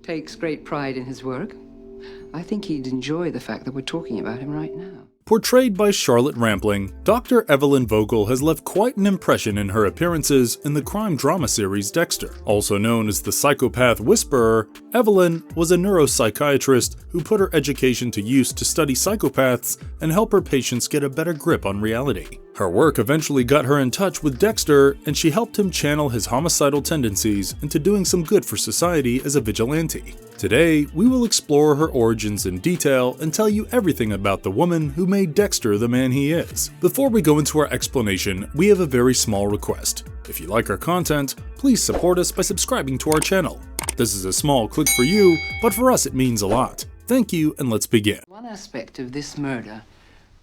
takes great pride in his work. I think he'd enjoy the fact that we're talking about him right now. Portrayed by Charlotte Rampling, Dr. Evelyn Vogel has left quite an impression in her appearances in the crime drama series Dexter. Also known as the psychopath whisperer, Evelyn was a neuropsychiatrist who put her education to use to study psychopaths and help her patients get a better grip on reality. Her work eventually got her in touch with Dexter, and she helped him channel his homicidal tendencies into doing some good for society as a vigilante. Today, we will explore her origins in detail and tell you everything about the woman who made Dexter the man he is. Before we go into our explanation, we have a very small request. If you like our content, please support us by subscribing to our channel. This is a small click for you, but for us it means a lot. Thank you, and let's begin. One aspect of this murder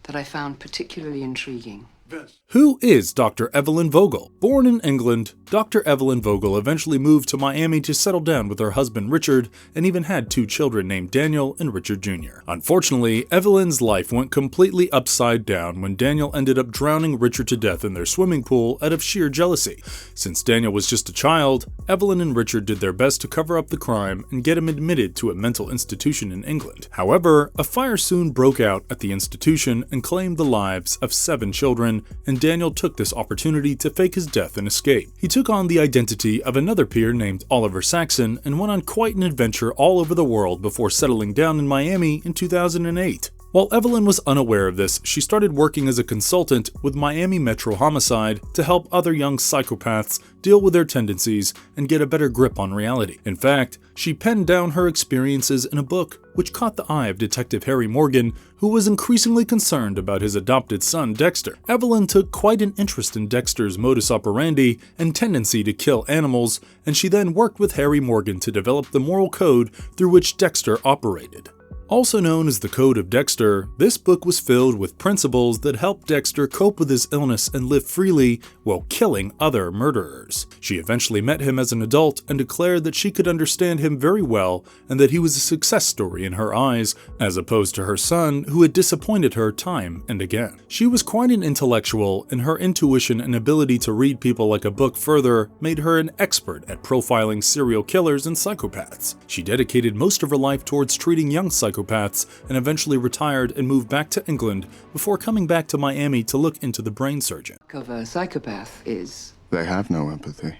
that I found particularly intriguing. Who is Dr. Evelyn Vogel? Born in England, Dr. Evelyn Vogel eventually moved to Miami to settle down with her husband Richard and even had 2 children named Daniel and Richard Jr. Unfortunately, Evelyn's life went completely upside down when Daniel ended up drowning Richard to death in their swimming pool out of sheer jealousy. Since Daniel was just a child, Evelyn and Richard did their best to cover up the crime and get him admitted to a mental institution in England. However, a fire soon broke out at the institution and claimed the lives of 7 children, and Daniel took this opportunity to fake his death and escape. He took on the identity of another peer named Oliver Saxon and went on quite an adventure all over the world before settling down in Miami in 2008. While Evelyn was unaware of this, she started working as a consultant with Miami Metro Homicide to help other young psychopaths deal with their tendencies and get a better grip on reality. In fact, she penned down her experiences in a book, which caught the eye of Detective Harry Morgan, who was increasingly concerned about his adopted son Dexter. Evelyn took quite an interest in Dexter's modus operandi and tendency to kill animals, and she then worked with Harry Morgan to develop the moral code through which Dexter operated. Also known as the Code of Dexter, this book was filled with principles that helped Dexter cope with his illness and live freely while killing other murderers. She eventually met him as an adult and declared that she could understand him very well and that he was a success story in her eyes, as opposed to her son, who had disappointed her time and again. She was quite an intellectual, and her intuition and ability to read people like a book further made her an expert at profiling serial killers and psychopaths. She dedicated most of her life towards treating young psychopaths and eventually retired and moved back to England before coming back to Miami to look into the brain surgeon. Of a psychopath is They have no empathy.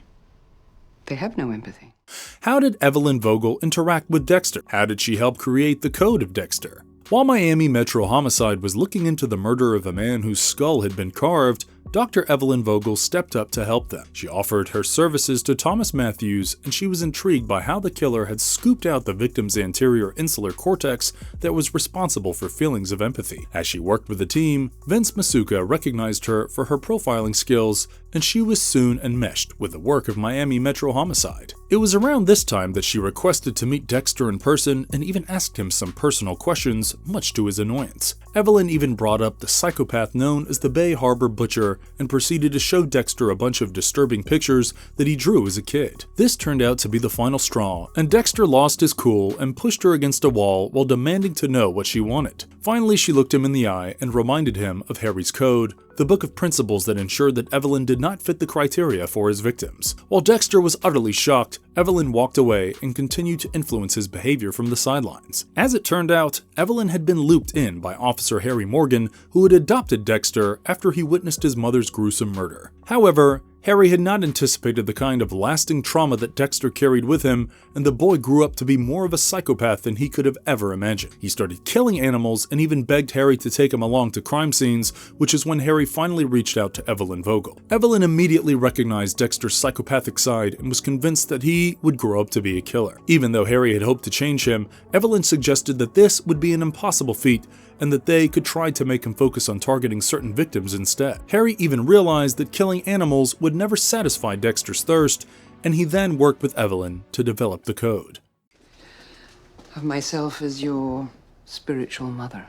they have no empathy. How did Evelyn Vogel interact with Dexter? How did she help create the Code of Dexter? While Miami Metro Homicide was looking into the murder of a man whose skull had been carved, Dr. Evelyn Vogel stepped up to help them. She offered her services to Thomas Matthews, and she was intrigued by how the killer had scooped out the victim's anterior insular cortex that was responsible for feelings of empathy. As she worked with the team, Vince Masuka recognized her for her profiling skills, and she was soon enmeshed with the work of Miami Metro Homicide. It was around this time that she requested to meet Dexter in person and even asked him some personal questions, much to his annoyance. Evelyn even brought up the psychopath known as the Bay Harbor Butcher and proceeded to show Dexter a bunch of disturbing pictures that he drew as a kid. This turned out to be the final straw, and Dexter lost his cool and pushed her against a wall while demanding to know what she wanted. Finally, she looked him in the eye and reminded him of Harry's Code, the book of principles that ensured that Evelyn did not fit the criteria for his victims. While Dexter was utterly shocked, Evelyn walked away and continued to influence his behavior from the sidelines. As it turned out, Evelyn had been looped in by Officer Harry Morgan, who had adopted Dexter after he witnessed his mother's gruesome murder. However, Harry had not anticipated the kind of lasting trauma that Dexter carried with him, and the boy grew up to be more of a psychopath than he could have ever imagined. He started killing animals and even begged Harry to take him along to crime scenes, which is when Harry finally reached out to Evelyn Vogel. Evelyn immediately recognized Dexter's psychopathic side and was convinced that he would grow up to be a killer. Even though Harry had hoped to change him, Evelyn suggested that this would be an impossible feat and that they could try to make him focus on targeting certain victims instead. Harry even realized that killing animals would never satisfy Dexter's thirst, and he then worked with Evelyn to develop the code. Of myself as your spiritual mother.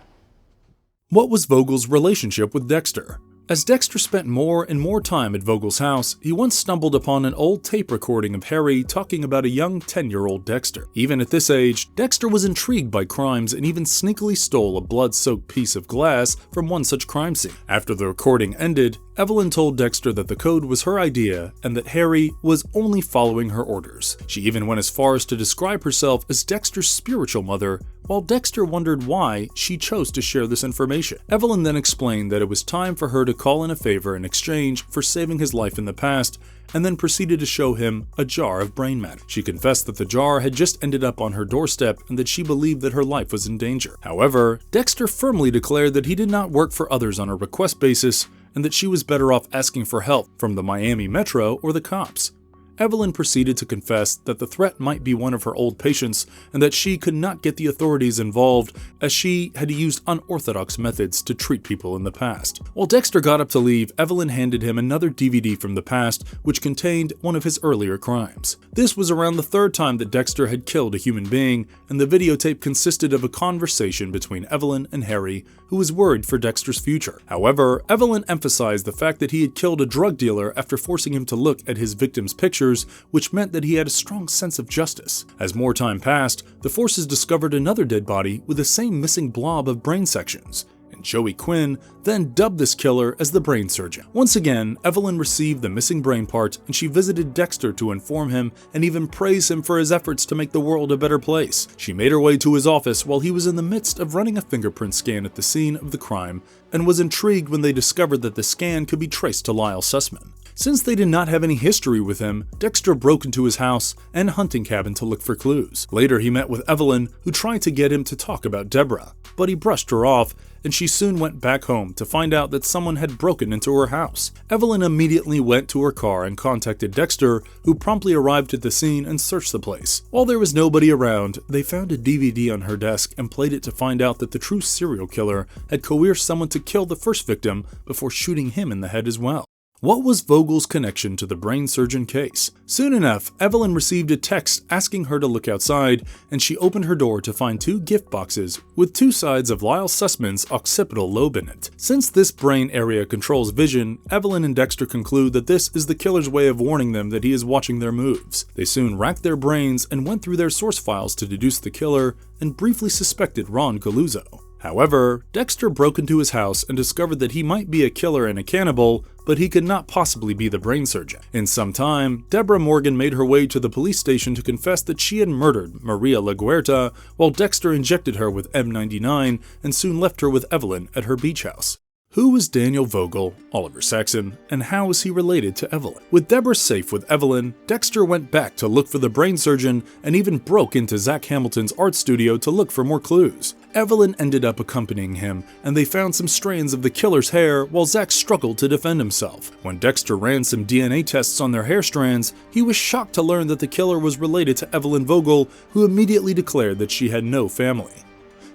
What was Vogel's relationship with Dexter? As Dexter spent more and more time at Vogel's house, he once stumbled upon an old tape recording of Harry talking about a young 10-year-old Dexter. Even at this age, Dexter was intrigued by crimes and even sneakily stole a blood-soaked piece of glass from one such crime scene. After the recording ended, Evelyn told Dexter that the code was her idea and that Harry was only following her orders. She even went as far as to describe herself as Dexter's spiritual mother, while Dexter wondered why she chose to share this information. Evelyn then explained that it was time for her to call in a favor in exchange for saving his life in the past, and then proceeded to show him a jar of brain matter. She confessed that the jar had just ended up on her doorstep and that she believed that her life was in danger. However, Dexter firmly declared that he did not work for others on a request basis and that she was better off asking for help from the Miami Metro or the cops. Evelyn proceeded to confess that the threat might be one of her old patients and that she could not get the authorities involved as she had used unorthodox methods to treat people in the past. While Dexter got up to leave, Evelyn handed him another DVD from the past which contained one of his earlier crimes. This was around the third time that Dexter had killed a human being, and the videotape consisted of a conversation between Evelyn and Harry, who was worried for Dexter's future. However, Evelyn emphasized the fact that he had killed a drug dealer after forcing him to look at his victim's pictures, which meant that he had a strong sense of justice. As more time passed, the forces discovered another dead body with the same missing blob of brain sections, and Joey Quinn then dubbed this killer as the brain surgeon. Once again, Evelyn received the missing brain part, and she visited Dexter to inform him and even praise him for his efforts to make the world a better place. She made her way to his office while he was in the midst of running a fingerprint scan at the scene of the crime, and was intrigued when they discovered that the scan could be traced to Lyle Sussman. Since they did not have any history with him, Dexter broke into his house and hunting cabin to look for clues. Later, he met with Evelyn, who tried to get him to talk about Deborah, but he brushed her off, and she soon went back home to find out that someone had broken into her house. Evelyn immediately went to her car and contacted Dexter, who promptly arrived at the scene and searched the place. While there was nobody around, they found a DVD on her desk and played it to find out that the true serial killer had coerced someone to kill the first victim before shooting him in the head as well. What was Vogel's connection to the brain surgeon case? Soon enough, Evelyn received a text asking her to look outside, and she opened her door to find two gift boxes with two sides of Lyle Sussman's occipital lobe in it. Since this brain area controls vision, Evelyn and Dexter conclude that this is the killer's way of warning them that he is watching their moves. They soon racked their brains and went through their source files to deduce the killer and briefly suspected Ron Galuzzo. However, Dexter broke into his house and discovered that he might be a killer and a cannibal, but he could not possibly be the brain surgeon. In some time, Deborah Morgan made her way to the police station to confess that she had murdered Maria LaGuerta, while Dexter injected her with M99 and soon left her with Evelyn at her beach house. Who was Daniel Vogel, Oliver Saxon, and how was he related to Evelyn? With Deborah safe with Evelyn, Dexter went back to look for the brain surgeon and even broke into Zach Hamilton's art studio to look for more clues. Evelyn ended up accompanying him, and they found some strands of the killer's hair while Zach struggled to defend himself. When Dexter ran some DNA tests on their hair strands, he was shocked to learn that the killer was related to Evelyn Vogel, who immediately declared that she had no family.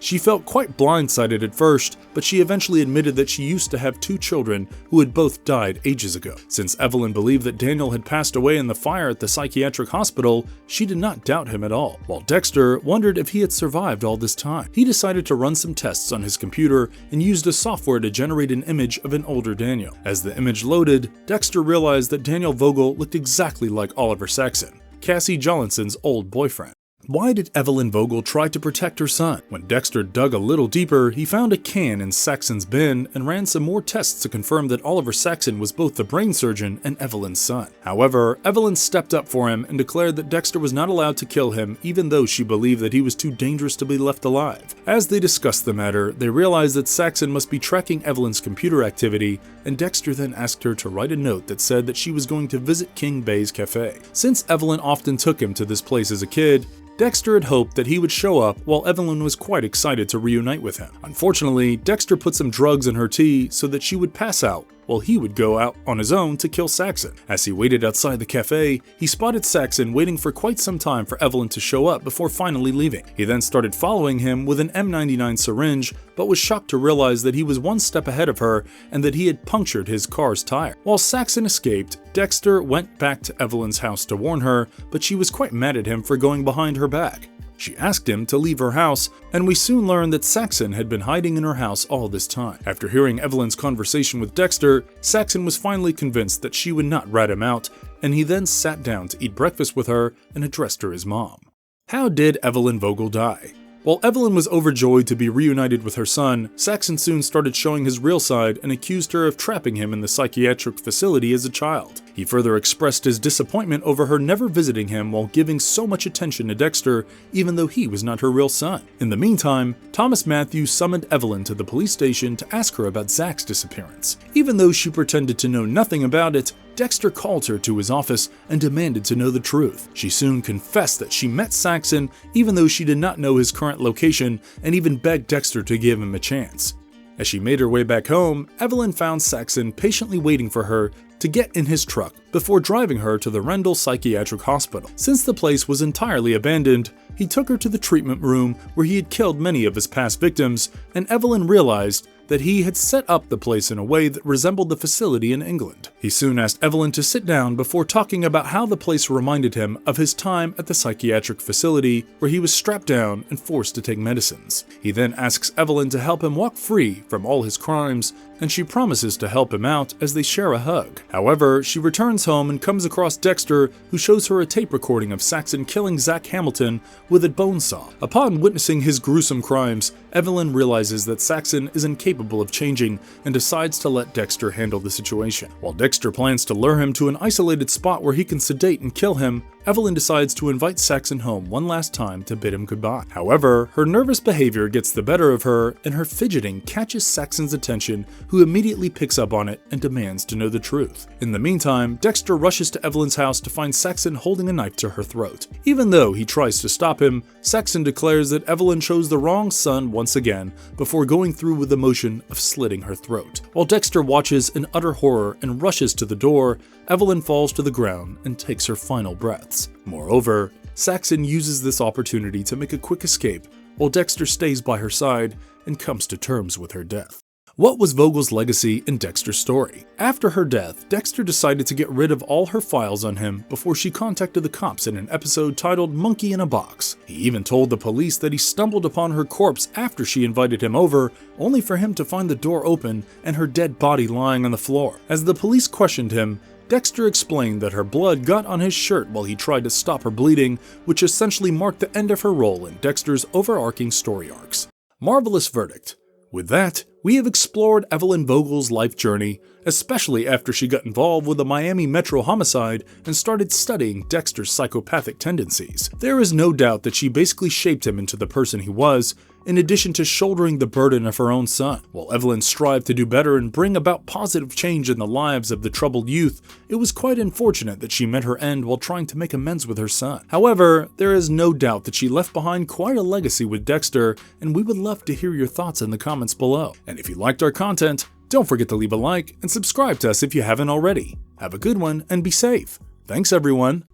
She felt quite blindsided at first, but she eventually admitted that she used to have two children who had both died ages ago. Since Evelyn believed that Daniel had passed away in the fire at the psychiatric hospital, she did not doubt him at all, while Dexter wondered if he had survived all this time. He decided to run some tests on his computer and used a software to generate an image of an older Daniel. As the image loaded, Dexter realized that Daniel Vogel looked exactly like Oliver Saxon, Cassie Jollinson's old boyfriend. Why did Evelyn Vogel try to protect her son? When Dexter dug a little deeper, he found a can in Saxon's bin and ran some more tests to confirm that Oliver Saxon was both the brain surgeon and Evelyn's son. However, Evelyn stepped up for him and declared that Dexter was not allowed to kill him, even though she believed that he was too dangerous to be left alive. As they discussed the matter, they realized that Saxon must be tracking Evelyn's computer activity, and Dexter then asked her to write a note that said that she was going to visit King Bay's cafe. Since Evelyn often took him to this place as a kid, Dexter had hoped that he would show up, while Evelyn was quite excited to reunite with him. Unfortunately, Dexter put some drugs in her tea so that she would pass out, while he would go out on his own to kill Saxon. As he waited outside the cafe, he spotted Saxon waiting for quite some time for Evelyn to show up before finally leaving. He then started following him with an M99 syringe, but was shocked to realize that he was one step ahead of her and that he had punctured his car's tire. While Saxon escaped, Dexter went back to Evelyn's house to warn her, but she was quite mad at him for going behind her back. She asked him to leave her house, and we soon learned that Saxon had been hiding in her house all this time. After hearing Evelyn's conversation with Dexter, Saxon was finally convinced that she would not rat him out, and he then sat down to eat breakfast with her and addressed her as mom. How did Evelyn Vogel die? While Evelyn was overjoyed to be reunited with her son, Saxon soon started showing his real side and accused her of trapping him in the psychiatric facility as a child. He further expressed his disappointment over her never visiting him while giving so much attention to Dexter, even though he was not her real son. In the meantime, Thomas Matthews summoned Evelyn to the police station to ask her about Zach's disappearance. Even though she pretended to know nothing about it, Dexter called her to his office and demanded to know the truth. She soon confessed that she met Saxon even though she did not know his current location and even begged Dexter to give him a chance. As she made her way back home, Evelyn found Saxon patiently waiting for her to get in his truck before driving her to the Rendell Psychiatric Hospital. Since the place was entirely abandoned, he took her to the treatment room where he had killed many of his past victims, and Evelyn realized that he had set up the place in a way that resembled the facility in England. He soon asked Evelyn to sit down before talking about how the place reminded him of his time at the psychiatric facility where he was strapped down and forced to take medicines. He then asks Evelyn to help him walk free from all his crimes, and she promises to help him out as they share a hug. However, she returns home and comes across Dexter, who shows her a tape recording of Saxon killing Zach Hamilton with a bone saw. Upon witnessing his gruesome crimes, Evelyn realizes that Saxon is incapable of changing and decides to let Dexter handle the situation. While Dexter plans to lure him to an isolated spot where he can sedate and kill him, Evelyn decides to invite Saxon home one last time to bid him goodbye. However, her nervous behavior gets the better of her, and her fidgeting catches Saxon's attention, who immediately picks up on it and demands to know the truth. In the meantime, Dexter rushes to Evelyn's house to find Saxon holding a knife to her throat. Even though he tries to stop him, Saxon declares that Evelyn chose the wrong son once again, before going through with the motion of slitting her throat. While Dexter watches in utter horror and rushes to the door, Evelyn falls to the ground and takes her final breaths. Moreover, Saxon uses this opportunity to make a quick escape, while Dexter stays by her side and comes to terms with her death. What was Vogel's legacy in Dexter's story? After her death, Dexter decided to get rid of all her files on him before she contacted the cops in an episode titled Monkey in a Box. He even told the police that he stumbled upon her corpse after she invited him over, only for him to find the door open and her dead body lying on the floor. As the police questioned him, Dexter explained that her blood got on his shirt while he tried to stop her bleeding, which essentially marked the end of her role in Dexter's overarching story arcs. Marvelous verdict. With that, we have explored Evelyn Vogel's life journey, especially after she got involved with a Miami Metro homicide and started studying Dexter's psychopathic tendencies. There is no doubt that she basically shaped him into the person he was, in addition to shouldering the burden of her own son. While Evelyn strived to do better and bring about positive change in the lives of the troubled youth, it was quite unfortunate that she met her end while trying to make amends with her son. However, there is no doubt that she left behind quite a legacy with Dexter, and we would love to hear your thoughts in the comments below. And if you liked our content, don't forget to leave a like and subscribe to us if you haven't already. Have a good one and be safe. Thanks everyone.